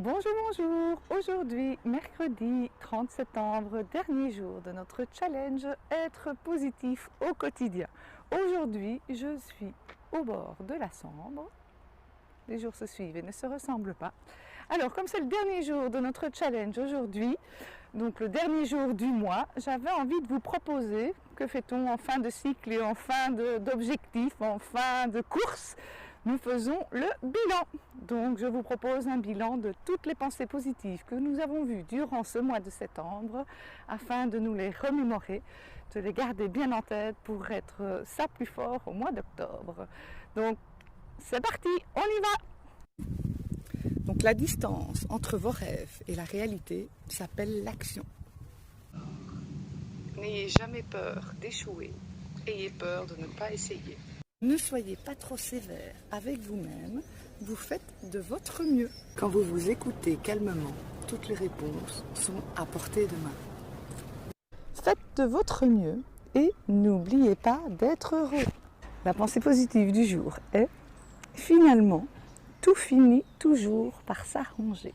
Bonjour, bonjour. Aujourd'hui, mercredi 30 septembre, dernier jour de notre challenge Être positif au quotidien. Aujourd'hui, je suis au bord de la Sambre. Les jours se suivent et ne se ressemblent pas. Alors, comme c'est le dernier jour de notre challenge aujourd'hui, donc le dernier jour du mois, j'avais envie de vous proposer, que fait-on en fin de cycle et en fin d'objectif, en fin de course? Nous faisons le bilan. Donc je vous propose un bilan de toutes les pensées positives que nous avons vues durant ce mois de septembre, afin de nous les remémorer, de les garder bien en tête pour être ça plus fort au mois d'octobre. Donc c'est parti, on y va! Donc la distance entre vos rêves et la réalité s'appelle l'action. N'ayez jamais peur d'échouer, ayez peur de ne pas essayer. Ne soyez pas trop sévère avec vous-même, vous faites de votre mieux. Quand vous vous écoutez calmement, toutes les réponses sont à portée de main. Faites de votre mieux et n'oubliez pas d'être heureux. La pensée positive du jour est « Finalement, tout finit toujours par s'arranger ».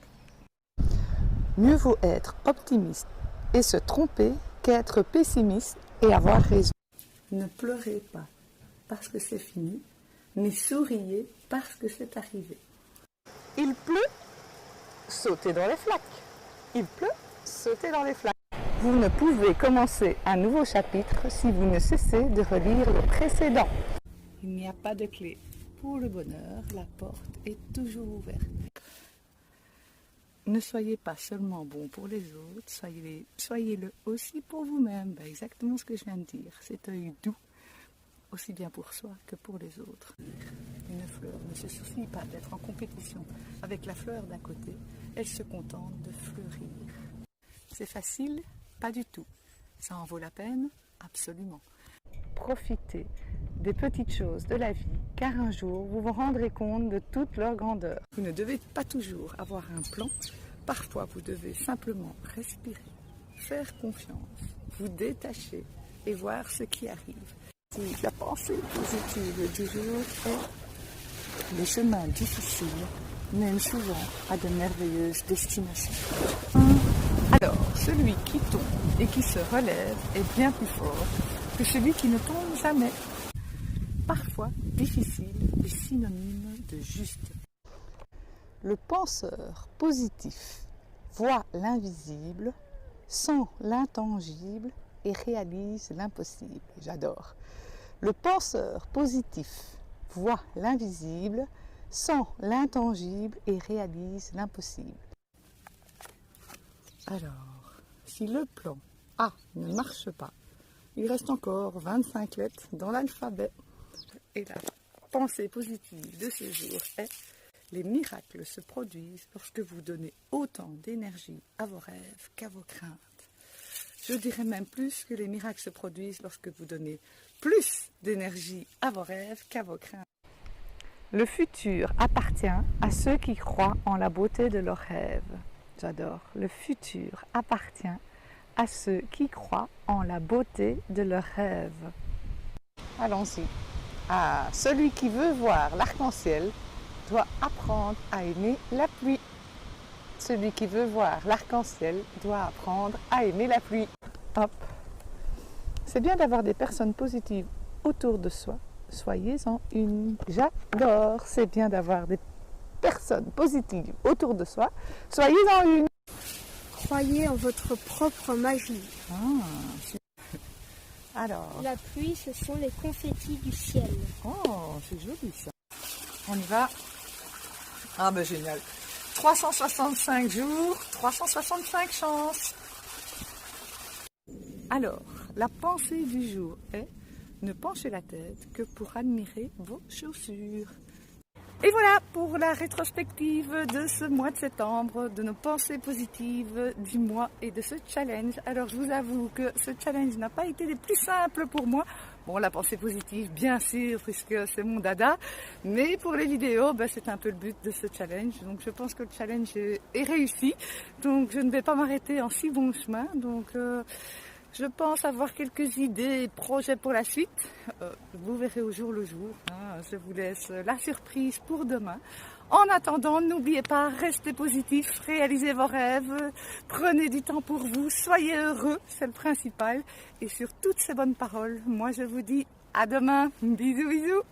Mieux vaut être optimiste et se tromper qu'être pessimiste et avoir raison. Ne pleurez pas parce que c'est fini, mais souriez parce que c'est arrivé. Il pleut, sautez dans les flaques. Il pleut, sautez dans les flaques. Vous ne pouvez commencer un nouveau chapitre si vous ne cessez de relire le précédent. Il n'y a pas de clé pour le bonheur, la porte est toujours ouverte. Ne soyez pas seulement bon pour les autres, soyez-le aussi pour vous-même. Exactement ce que je viens de dire, cet œil doux, aussi bien pour soi que pour les autres. Une fleur ne se soucie pas d'être en compétition avec la fleur d'à côté, elle se contente de fleurir. C'est facile? Pas du tout. Ça en vaut la peine? Absolument. Profitez des petites choses de la vie, car un jour vous vous rendrez compte de toute leur grandeur. Vous ne devez pas toujours avoir un plan, parfois vous devez simplement respirer, faire confiance, vous détacher et voir ce qui arrive. La pensée positive du jour est les chemins difficiles mènent souvent à de merveilleuses destinations. Alors, celui qui tombe et qui se relève est bien plus fort que celui qui ne tombe jamais. Parfois, difficile est synonyme de juste. Le penseur positif voit l'invisible, sent l'intangible et réalise l'impossible. J'adore. Le penseur positif voit l'invisible, sent l'intangible et réalise l'impossible. Alors, si le plan A ne marche pas, il reste encore 25 lettres dans l'alphabet. Et la pensée positive de ce jour est « Les miracles se produisent lorsque vous donnez autant d'énergie à vos rêves qu'à vos craintes. » Je dirais même plus que les miracles se produisent lorsque vous donnez plus d'énergie à vos rêves qu'à vos craintes. Le futur appartient à ceux qui croient en la beauté de leurs rêves. J'adore. Le futur appartient à ceux qui croient en la beauté de leurs rêves. Allons-y. Ah, celui qui veut voir l'arc-en-ciel doit apprendre à aimer la pluie. Celui qui veut voir l'arc-en-ciel doit apprendre à aimer la pluie. Hop. C'est bien d'avoir des personnes positives autour de soi. Soyez-en une. J'adore. C'est bien d'avoir des personnes positives autour de soi. Soyez-en une. Croyez en votre propre magie. Alors. La pluie, ce sont les confettis du ciel. Oh, c'est joli ça. On y va. Ah ben génial. 365 jours, 365 chances. Alors, la pensée du jour est ne penchez la tête que pour admirer vos chaussures. Et voilà pour la rétrospective de ce mois de septembre, de nos pensées positives du mois et de ce challenge. Alors je vous avoue que ce challenge n'a pas été des plus simples pour moi. Bon, la pensée positive, bien sûr, puisque c'est mon dada. Mais pour les vidéos, c'est un peu le but de ce challenge. Donc je pense que le challenge est réussi. Donc je ne vais pas m'arrêter en si bon chemin. Donc je pense avoir quelques idées et projets pour la suite. Vous verrez au jour le jour. Je vous laisse la surprise pour demain. En attendant, n'oubliez pas, restez positif, réalisez vos rêves, prenez du temps pour vous, soyez heureux, c'est le principal. Et sur toutes ces bonnes paroles, moi je vous dis à demain. Bisous, bisous.